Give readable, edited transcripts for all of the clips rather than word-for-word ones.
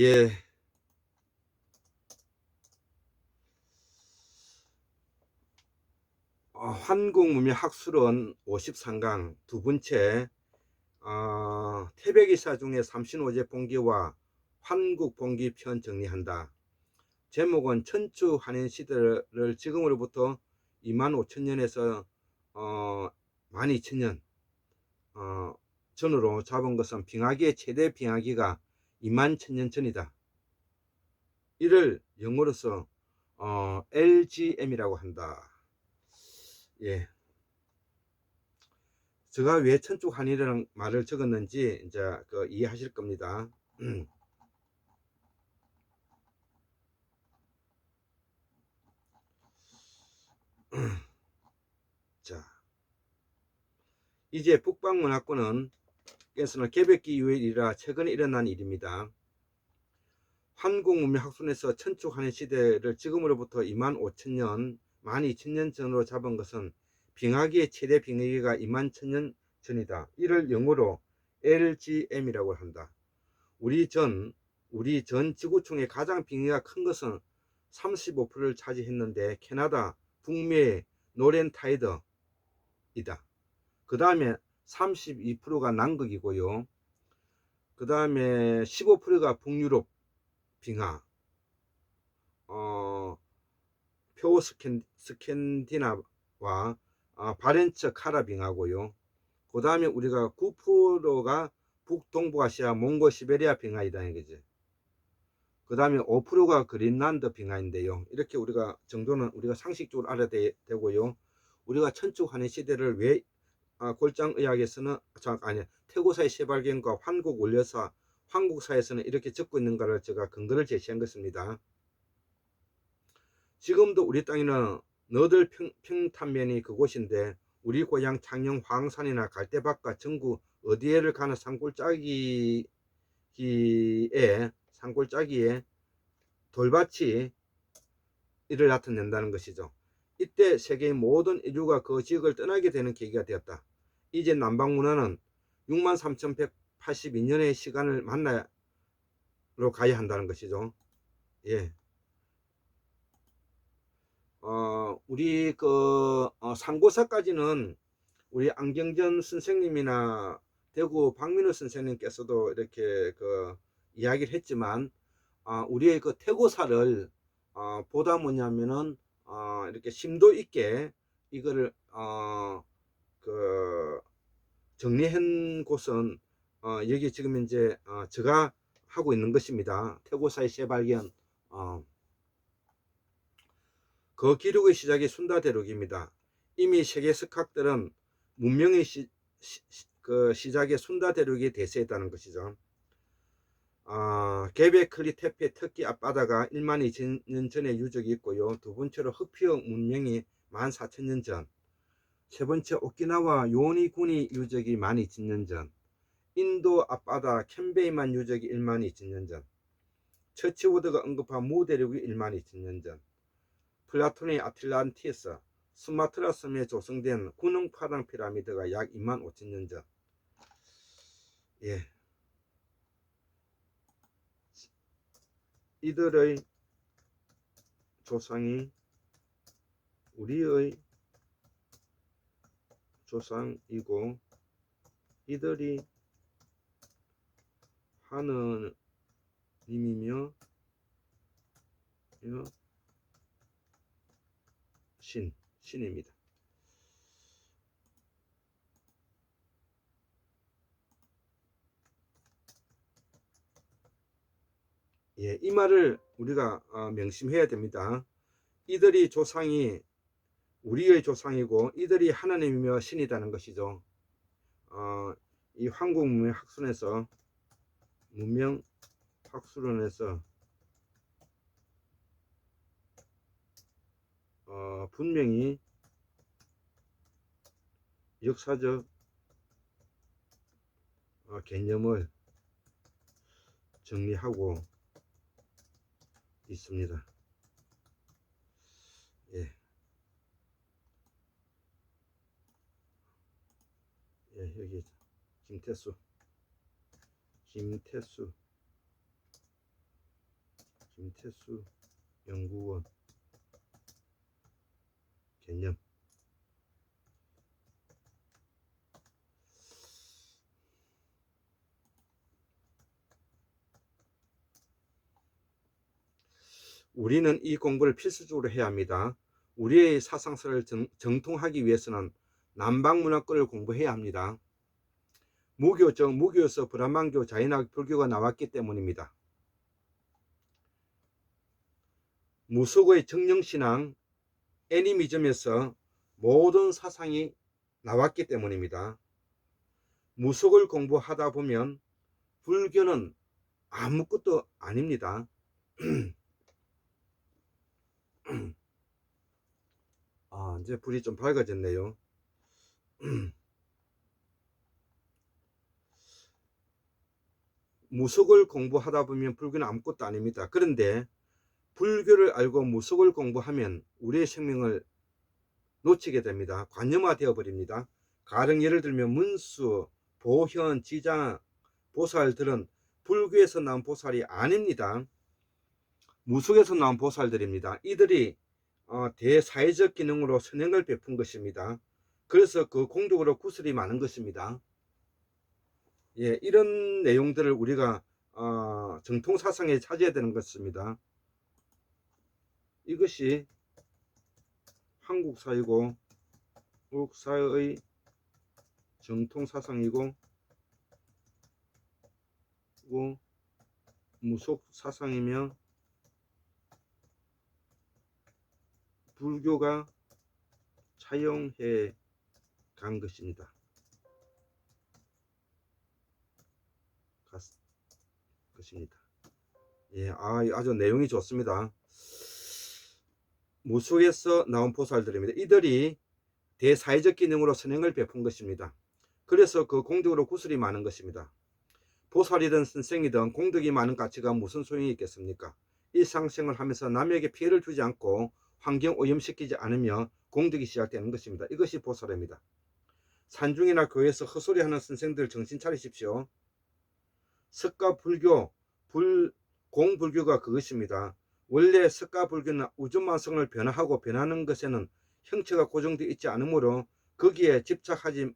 예, 한국문명학술원 53강 두 번째 태백이사 중에 삼신오제 봉기와 환국봉기 편 정리한다. 제목은 천추 한인 시대를 지금으로부터 25,000년에서 12,000년 전으로 잡은 것은 빙하기의 최대 빙하기가 21,000년 전이다. 이를 영어로서 LGM이라고 한다. 예. 제가 왜 천축 한이라는 말을 적었는지 이제 이해하실 겁니다. 자, 이제 북방문화권은 개벽기 이후의 일이라 최근에 일어난 일입니다. 한국문명학술에서 천축 한인 시대를 지금으로부터 25,000년, 12,000년 전으로 잡은 것은 빙하기의 최대 빙하기가 21,000년 전이다. 이를 영어로 LGM이라고 한다. 우리 전 지구촌의 가장 빙하가 큰 것은 35%를 차지했는데 캐나다 북미의 노렌타이드이다. 그 다음에 32%가 남극이고요. 그 다음에 15%가 북유럽 빙하, 표 스캔디나와 바렌츠 카라 빙하고요. 그 다음에 우리가 9%가 북동북아시아 몽고 시베리아 빙하이다 이거지. 그 다음에 5%가 그린란드 빙하인데요. 이렇게 우리가 정도는 우리가 상식적으로 알아야 되고요. 우리가 천축 한인 시대를 왜 골장의학에서는 태고사의 시발견과 환국 원료사, 환국사에서는 이렇게 적고 있는가를 제가 근거를 제시한 것입니다. 지금도 우리 땅에는 너들 평탄면이 그곳인데 우리 고향 창녕 황산이나 갈대밭과 전국 어디에를 가는 산골짜기에 돌밭이 이를 나타낸다는 것이죠. 이때 세계의 모든 인류가 그 지역을 떠나게 되는 계기가 되었다. 이제 남방문화는 63,182년의 시간을 만나러 가야 한다는 것이죠. 예. 우리 상고사까지는 우리 안경전 선생님이나 대구 박민우 선생님께서도 이렇게 이야기를 했지만 우리의 태고사를 보다 뭐냐면은 이렇게 심도 있게 이거를 정리한 곳은 여기 지금 이제 제가 하고 있는 것입니다. 태고사의 재발견. 그 기록의 시작이 순다대륙입니다. 이미 세계 석학들은 문명의 시작에 순다대륙이 대세했다는 것이죠. 게베클리 테페 터키 앞바다가 1만 2천 년 전에 유적이 있고요. 두 번째로 흑피역 문명이 14,000년 전, 세 번째 오키나와 요니구니 유적이 12,000년 전, 인도 앞바다 캔베이만 유적이 1만 2천 년 전, 처치워드가 언급한 무대륙이 1만 2천 년 전, 플라톤의 아틀란티스, 수마트라 섬에 조성된 군웅파당 피라미드가 약 2만 5천 년 전. 예. 이들의 조상이 우리의 조상이고 이들이 하느님이며 신입니다. 예, 이 말을 우리가 명심해야 됩니다. 이들이 조상이 우리의 조상이고 이들이 하나님이며 신이라는 것이죠. 이 한국문명학술원에서 분명히 역사적 개념을 정리하고 있습니다. 예. 예, 여기 김태수 김태수 연구원 개념. 우리는 이 공부를 필수적으로 해야 합니다. 우리의 사상사를 정통하기 위해서는 남방문화권을 공부해야 합니다. 무교에서 브라만교, 자인학, 불교가 나왔기 때문입니다. 무속의 정령신앙, 애니미즘에서 모든 사상이 나왔기 때문입니다. 무속을 공부하다 보면 불교는 아무것도 아닙니다. 이제 불이 좀 밝아졌네요. 무속을 공부하다 보면 불교는 아무것도 아닙니다. 그런데 불교를 알고 무속을 공부하면 우리의 생명을 놓치게 됩니다. 관념화되어 버립니다. 가령 예를 들면 문수, 보현, 지장, 보살들은 불교에서 나온 보살이 아닙니다. 무속에서 나온 보살들입니다. 이들이 대사회적 기능으로 선행을 베푼 것입니다. 그래서 그 공덕으로 구슬이 많은 것입니다. 예, 이런 내용들을 우리가 정통 사상에 찾아야 되는 것입니다. 이것이 한국 사회고 한국 사회의 정통 사상이고 무속 사상이며 불교가 차용해 간 것입니다. 예, 아주 내용이 좋습니다. 무속에서 나온 보살들입니다. 이들이 대사회적 기능으로 선행을 베푼 것입니다. 그래서 그 공덕으로 구슬이 많은 것입니다. 보살이든 선생이든 공덕이 많은 가치가 무슨 소용이 있겠습니까? 일상생활을 하면서 남에게 피해를 주지 않고 환경 오염시키지 않으며 공덕이 시작되는 것입니다. 이것이 보살입니다. 산중이나 교회에서 헛소리하는 선생들 정신 차리십시오. 석가 불교, 공불교가 그것입니다. 원래 석가 불교는 우주만성을 변화하고 변하는 것에는 형체가 고정되어 있지 않으므로 거기에 집착하지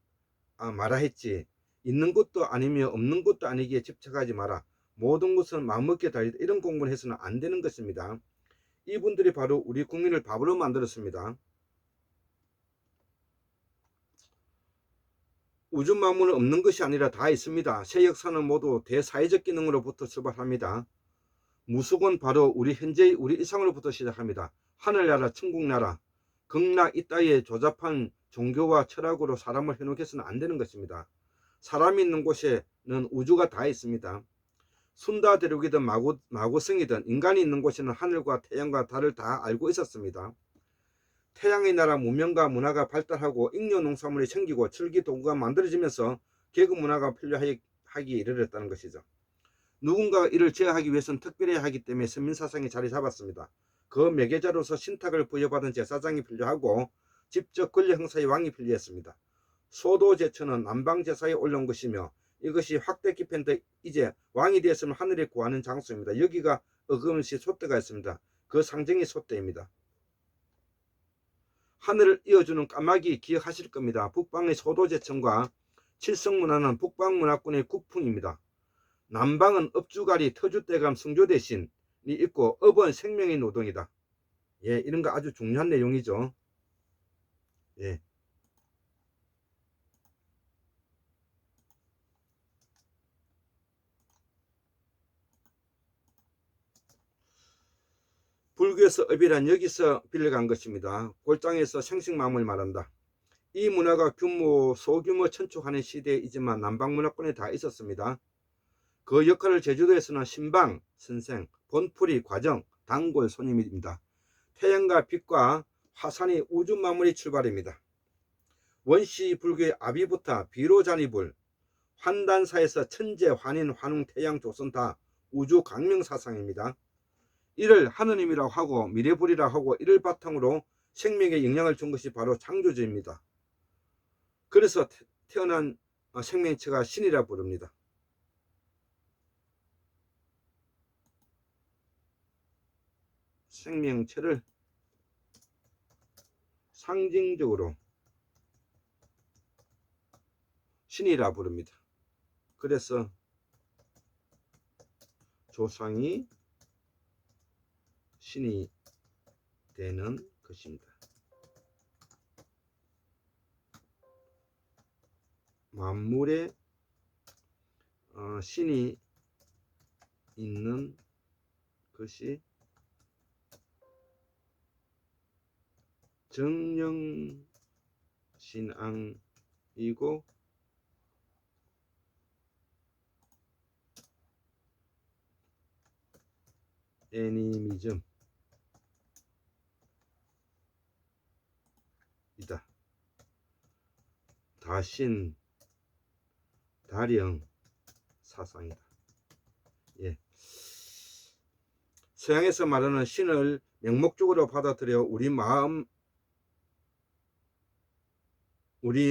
마라 했지. 있는 것도 아니며 없는 것도 아니기에 집착하지 마라. 모든 것은 마음먹기에 달리다. 이런 공부를 해서는 안 되는 것입니다. 이분들이 바로 우리 국민을 바보로 만들었습니다. 우주 만물은 없는 것이 아니라 다 있습니다. 새 역사는 모두 대사회적 기능으로부터 출발합니다. 무속은 바로 우리 현재의 우리 일상으로부터 시작합니다. 하늘나라, 천국나라, 극락 이따위에 조잡한 종교와 철학으로 사람을 해놓게서는 안 되는 것입니다. 사람이 있는 곳에는 우주가 다 있습니다. 순다 대륙이든 마구성이든 인간이 있는 곳에는 하늘과 태양과 달을 다 알고 있었습니다. 태양의 나라 문명과 문화가 발달하고 잉여 농산물이 생기고 철기 도구가 만들어지면서 계급 문화가 필요하기에 이르렀다는 것이죠. 누군가가 이를 제어하기 위해서는 특별해야 하기 때문에 선민사상이 자리 잡았습니다. 그 매개자로서 신탁을 부여받은 제사장이 필요하고 직접 권력 행사의 왕이 필요했습니다. 소도제처는 남방제사에 올라온 것이며 이것이 확대 깊은데 이제 왕이 되었으면 하늘에 구하는 장소입니다. 여기가 어금시 솥대가 있습니다. 그 상징이 솥대입니다. 하늘을 이어주는 까마귀 기억하실 겁니다. 북방의 소도제천과 칠성문화는 북방문화권의 국풍입니다. 남방은 업주가리 터줏대감 성조 대신이 있고 업은 생명의 노동이다. 예, 이런 거 아주 중요한 내용이죠. 예. 불교에서 업이란 여기서 빌려간 것입니다. 골장에서 생식마음을 말한다. 이 문화가 소규모 천축하는 시대이지만 남방문화권에 다 있었습니다. 그 역할을 제주도에서는 신방, 선생, 본풀이, 과정, 단골, 손님입니다. 태양과 빛과 화산이 우주 만물의 출발입니다. 원시 불교의 아비부타, 비로자니불, 환단사에서 천재, 환인, 환웅, 태양, 조선 다 우주 강명 사상입니다. 이를 하느님이라고 하고 미래불이라고 하고 이를 바탕으로 생명에 영향을 준 것이 바로 창조주입니다. 그래서 태어난 생명체가 신이라 부릅니다. 생명체를 상징적으로 신이라 부릅니다. 그래서 조상이 신이 되는 것입니다. 만물에 신이 있는 것이 정령신앙이고 애니미즘이다. 다신, 다령 사상이다. 예. 서양에서 말하는 신을 명목적으로 받아들여 우리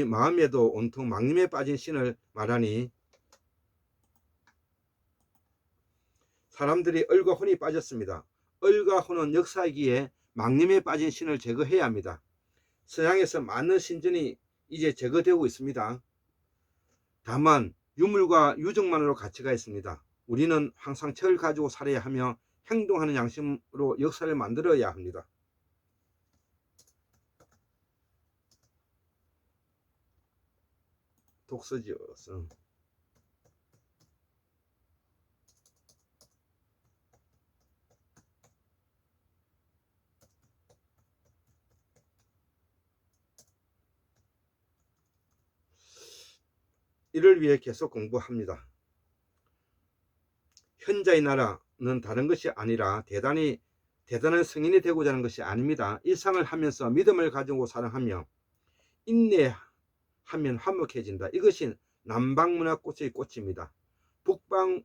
마음에도 온통 망님에 빠진 신을 말하니 사람들이 을과 혼이 빠졌습니다. 을과 혼은 역사이기에 망님에 빠진 신을 제거해야 합니다. 서양에서 많은 신전이 이제 제거되고 있습니다. 다만 유물과 유적만으로 가치가 있습니다. 우리는 항상 책을 가지고 살아야 하며 행동하는 양심으로 역사를 만들어야 합니다. 독서지어서 이를 위해 계속 공부합니다. 현자의 나라는 다른 것이 아니라 대단한 성인이 되고자 하는 것이 아닙니다. 일상을 하면서 믿음을 가지고 사랑하며 인내하면 화목해진다. 이것이 남방문화꽃의 꽃입니다. 북방의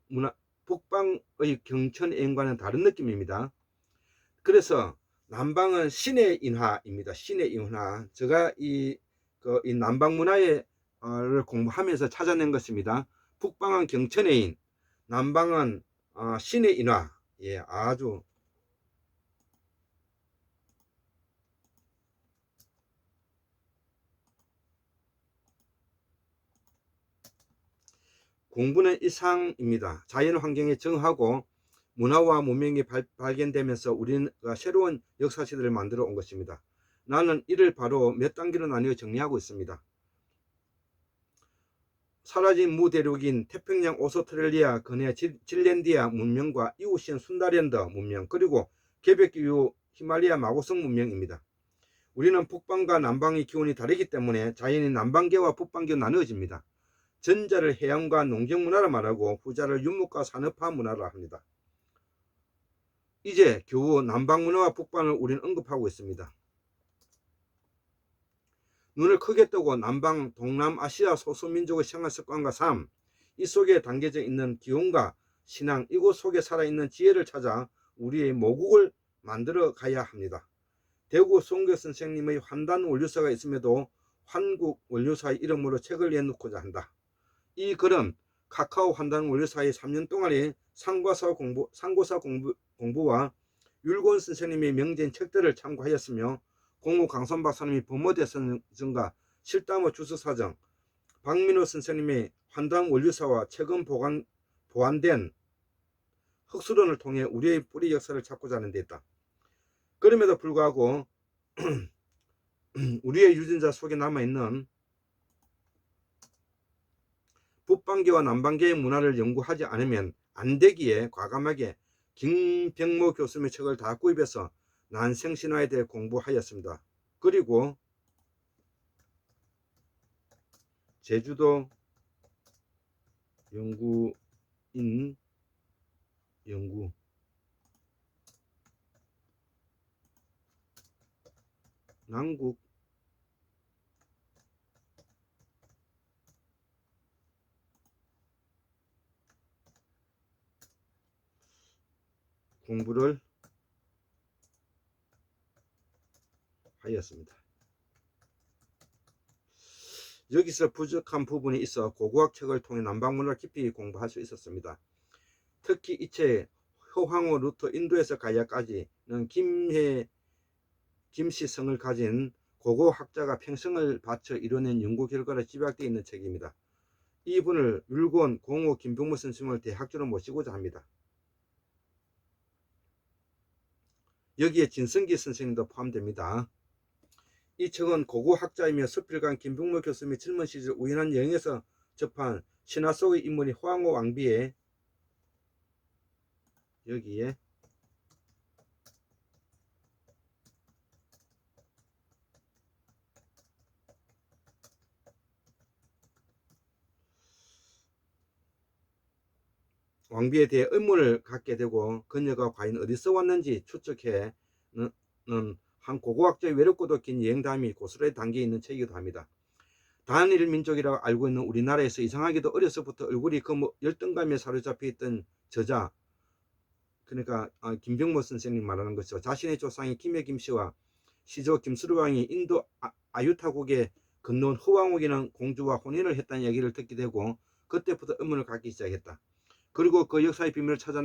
경천애인과는 다른 느낌입니다. 그래서 남방은 신의 인화입니다. 신의 인화. 제가 이 남방문화를 공부하면서 찾아낸 것입니다. 북방은 경천애인, 남방은 신의 인화. 예, 아주 공부는 일상입니다. 자연 환경에 정하고 문화와 문명이 발견되면서 우리는 새로운 역사 시대를 만들어 온 것입니다. 나는 이를 바로 몇 단계로 나뉘어 정리하고 있습니다. 사라진 무대륙인 태평양 오스트레일리아 근해 질랜디아 문명과 이웃인 순다랜드 문명, 그리고 개벽 이후 히말라야 마고성 문명입니다. 우리는 북방과 남방의 기온이 다르기 때문에 자연히 남방계와 북방계로 나누어집니다. 전자를 해양과 농경 문화라 말하고 후자를 유목과 산업화 문화라 합니다. 이제 겨우 남방 문화와 북방을 우리는 언급하고 있습니다. 눈을 크게 뜨고 남방 동남아시아 소수민족의 생활 습관과 삶, 이 속에 담겨져 있는 기운과 신앙, 이곳 속에 살아있는 지혜를 찾아 우리의 모국을 만들어 가야 합니다. 대구 송교 선생님의 환단 원류사가 있음에도 환국 원류사의 이름으로 책을 내놓고자 한다. 이 글은 카카오 환단 원류사의 3년 동안의 상고사 공부와 율곤 선생님의 명제인 책들을 참고하였으며 공무 강선 박사님이 범어대선전과 실담어 주석사정, 박민호 선생님의 환단 원류사와 최근 보완된 흑수론을 통해 우리의 뿌리 역사를 찾고자 하는 데 있다. 그럼에도 불구하고 우리의 유전자 속에 남아있는 북방계와 남방계의 문화를 연구하지 않으면 안되기에 과감하게 김병모 교수님의 책을 다 구입해서 난생신화에 대해 공부하였습니다. 그리고 제주도 연구인 연구 남국 공부를 하였습니다. 여기서 부족한 부분이 있어 고고학 책을 통해 남방문화를 깊이 공부할 수 있었습니다. 특히 이 책 효황호 루트 인도에서 가야까지 김씨성을 가진 고고학자가 평생을 바쳐 이뤄낸 연구 결과로 집약되어 있는 책입니다. 이분을 율곡 공호 김병무 선생님을 대학주로 모시고자 합니다. 여기에 진성기 선생님도 포함됩니다. 이 책은 고고학자이며 서필관 김병무 교수 및 젊은 시절 우연한 여행에서 접한 신화 속의 인물이 황후 왕비의 여기에 왕비에 대해 의문을 갖게 되고 그녀가 과연 어디서 왔는지 추측해는 한 고고학자의 외롭고도 긴 여행담이 고스란히 담겨 있는 책이기도 합니다. 단일 민족이라고 알고 있는 우리나라에서 이상하게도 어려서부터 얼굴이 그 열등감에 사로잡혀 있던 저자, 그러니까 김병모 선생님 말하는 것이죠. 자신의 조상이 김해 김씨와 시조 김수르왕이 인도 아유타국에 건너온 후왕국이라는 공주와 혼인을 했다는 얘기를 듣게 되고 그때부터 의문을 갖기 시작했다. 그리고 그 역사의 비밀을 찾아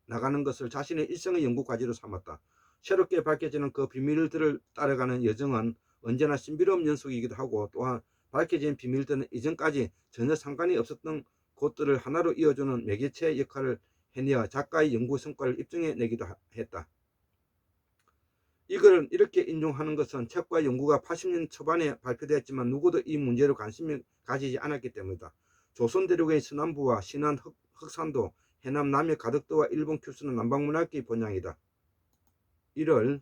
나가는 것을 자신의 일생의 연구 과제로 삼았다. 새롭게 밝혀지는 그 비밀들을 따라가는 여정은 언제나 신비로운 연속이기도 하고, 또한 밝혀진 비밀들은 이전까지 전혀 상관이 없었던 곳들을 하나로 이어주는 매개체 역할을 해내어 작가의 연구 성과를 입증해내기도 했다. 이걸 이렇게 인용하는 것은 책과 연구가 80년 초반에 발표되었지만 누구도 이 문제로 관심을 가지지 않았기 때문이다. 조선 대륙의 서남부와 신안 흑산도, 해남 남해 가덕도와 일본 큐슈는 남방문학계의 본향이다. 이를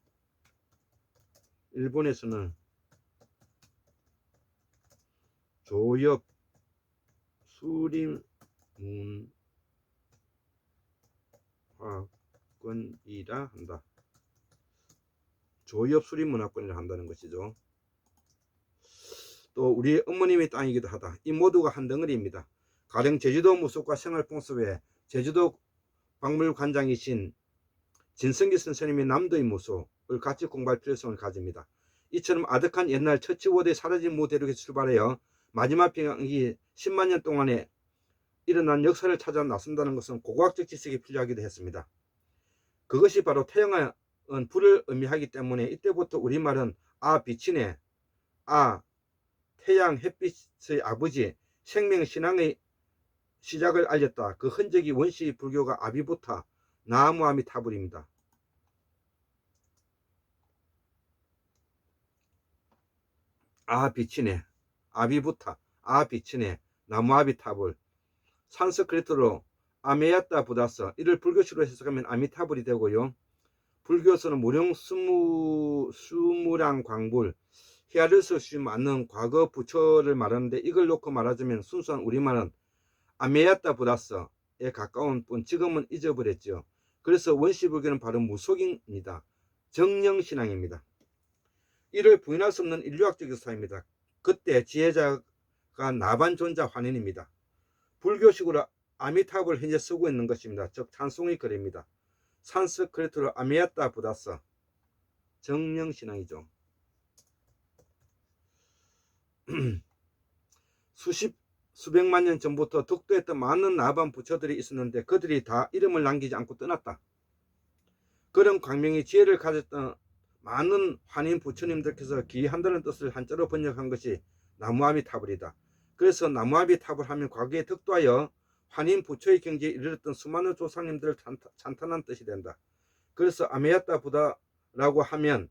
일본에서는 조엽 수림문화권이라 한다. 조엽 수림문화권이라 한다는 것이죠. 또 우리 어머님의 땅이기도 하다. 이 모두가 한 덩어리입니다. 가령 제주도 무속과 생활풍습에 제주도 박물관장이신 진성기 선생님의 남도의 무속을 같이 공부할 필요성을 가집니다. 이처럼 아득한 옛날 처치워대에 사라진 무대륙에 출발하여 마지막 병이 10만 년 동안에 일어난 역사를 찾아 나선다는 것은 고고학적 지식이 필요하기도 했습니다. 그것이 바로 태양은 불을 의미하기 때문에 이때부터 우리말은 빛이네, 태양 햇빛의 아버지, 생명신앙의 시작을 알렸다. 그 흔적이 원시 불교가 아비부타 나무아미타불입니다. 빛이네, 아비부타, 빛이네, 나무아미타불, 산스크리트로 아메야타 부다서, 이를 불교식으로 해석하면 아미타불이 되고요. 불교에서는 무령 수무량 광불, 히아르스 시 맞는 과거 부처를 말하는데, 이걸 놓고 말하자면 순수한 우리말은 아메야타 부다서에 가까운 뿐 지금은 잊어버렸죠. 그래서 원시불교는 바로 무속입니다. 정령신앙입니다. 이를 부인할 수 없는 인류학적 역사입니다. 그때 지혜자가 나반존자 환인입니다. 불교식으로 아미타불을 현재 쓰고 있는 것입니다. 즉 찬송의 글입니다. 산스크리트로 아메야타 부다서, 정령신앙이죠. 수백만 년 전부터 득도했던 많은 나반 부처들이 있었는데 그들이 다 이름을 남기지 않고 떠났다. 그런 광명의 지혜를 가졌던 많은 환인 부처님들께서 기한다는 뜻을 한자로 번역한 것이 나무아미타불이다. 그래서 나무아미타불 하면 과거에 득도하여 환인 부처의 경지에 이르렀던 수많은 조상님들을 찬탄한 뜻이 된다. 그래서 아메야타 부다라고 하면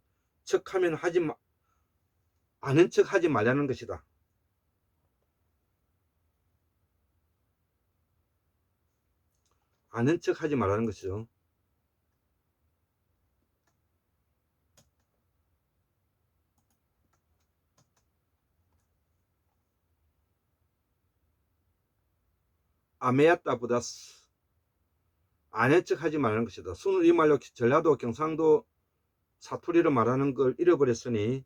아는 척 하지 말라는 것이다. 아는 척 하지 말라는 것이죠. 아메야타 부다스, 아는 척 하지 말라는 것이다. 순을 이 말로 전라도 경상도 사투리로 말하는 걸 잃어버렸으니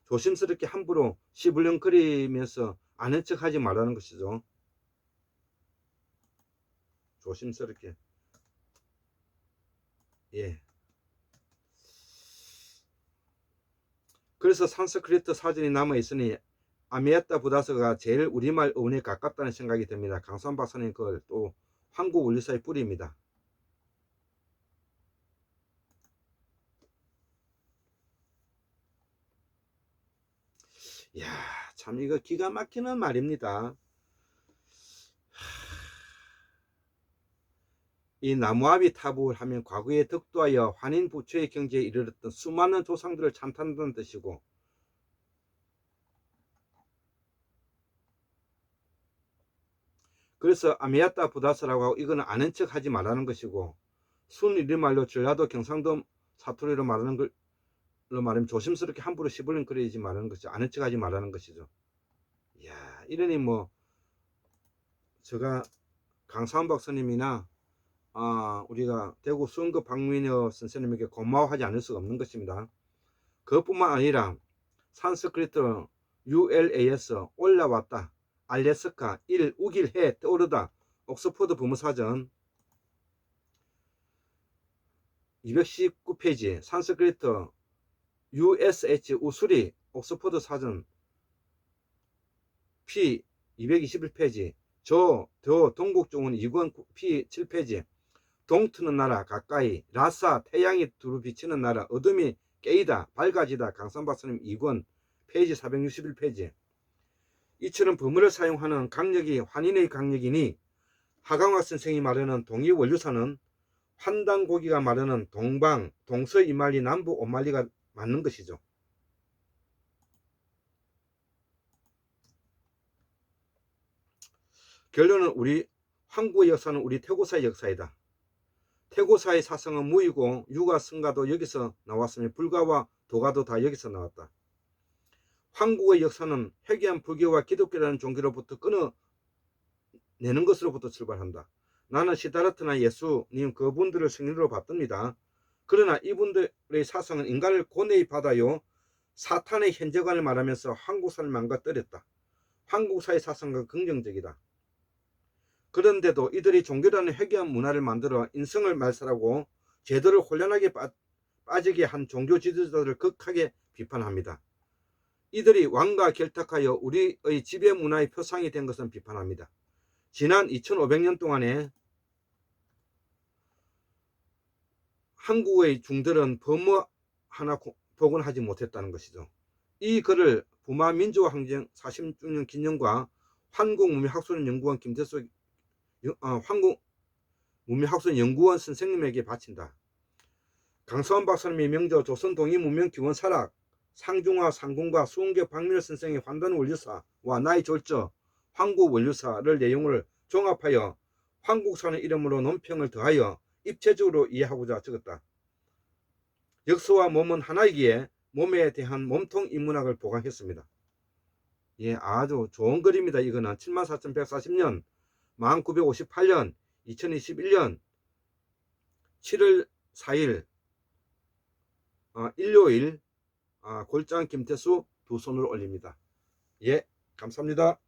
조심스럽게 함부로 시불렁거리면서 아는 척 하지 말라는 것이죠. 조심스럽게. 예. 그래서 산스크리트 사전이 남아있으니 아메야타 부다서가 제일 우리말 어원에 가깝다는 생각이 듭니다. 강수환 박사님 그걸 또 한국 원리사의 뿌리입니다. 야, 참 이거 기가 막히는 말입니다. 이 나무아비 타부를 하면 과거에 덕도하여 환인 부처의 경지에 이르렀던 수많은 조상들을 찬탄한다는 뜻이고, 그래서 아미야타 부다스라고 하고 이거는 아는 척 하지 말라는 것이고, 순이리말로 전라도 경상도 사투리로 말하는 걸로 말하면 조심스럽게 함부로 시부름거리지 말라는 것이죠. 아는 척 하지 말라는 것이죠. 이야, 이러니 뭐 제가 강사원 박사님이나 우리가 대구 수원급 박민여 선생님에게 고마워하지 않을 수가 없는 것입니다. 그것뿐만 아니라 산스크리트 ULAS 올라왔다, 알래스카 1 우길해 떠오르다, 옥스퍼드 부무사전 219페이지, 산스크리트 USH 우수리 옥스퍼드 사전 P 221페이지, 더 동국종은 2권 P 7페이지, 동트는 나라 가까이, 라싸 태양이 두루 비치는 나라, 어둠이 깨이다 밝아지다, 강산박사님 2권 페이지 461페이지. 이처럼 범어를 사용하는 강력이 환인의 강력이니 하강화 선생이 말하는 동이원류사는 환단고기가 말하는 동방, 동서이말리, 남부 오말리가 맞는 것이죠. 결론은 우리 한국의 역사는 우리 태고사의 역사이다. 태고사의 사성은 무이고 유가 승가도 여기서 나왔으며 불가와 도가도 다 여기서 나왔다. 한국의 역사는 회귀한 불교와 기독교라는 종교로부터 끊어내는 것으로부터 출발한다. 나는 시다르트나 예수님 그분들을 성인으로 받듭니다. 그러나 이분들의 사상은 인간을 고뇌히 받아요 사탄의 현재관을 말하면서 한국사를 망가뜨렸다. 한국사의 사상은 긍정적이다. 그런데도 이들이 종교라는 회귀한 문화를 만들어 인성을 말살하고 제도를 혼란하게 빠지게 한 종교 지도자들을 극하게 비판합니다. 이들이 왕과 결탁하여 우리의 지배 문화의 표상이 된 것은 비판합니다. 지난 2500년 동안에 한국의 중들은 범어 하나 복원하지 못했다는 것이죠. 이 글을 부마 민주화 항쟁 46년 기념과 한국문명학술연구원 김대수 한국문명학술연구원 선생님에게 바친다. 강서원 박사님의 명저 조선 동이문명기원 사락, 상중하 상공과 수원교 박민호 선생의 환단원류사와 나의 졸저 황국원류사를 내용을 종합하여 한국사는 이름으로 논평을 더하여 입체적으로 이해하고자 적었다. 역사와 몸은 하나이기에 몸에 대한 몸통 인문학을 보강했습니다. 예, 아주 좋은 글입니다. 이거는 74,140년 1958년 2021년 7월 4일 일요일 골장 김태수 두 손을 올립니다. 예, 감사합니다.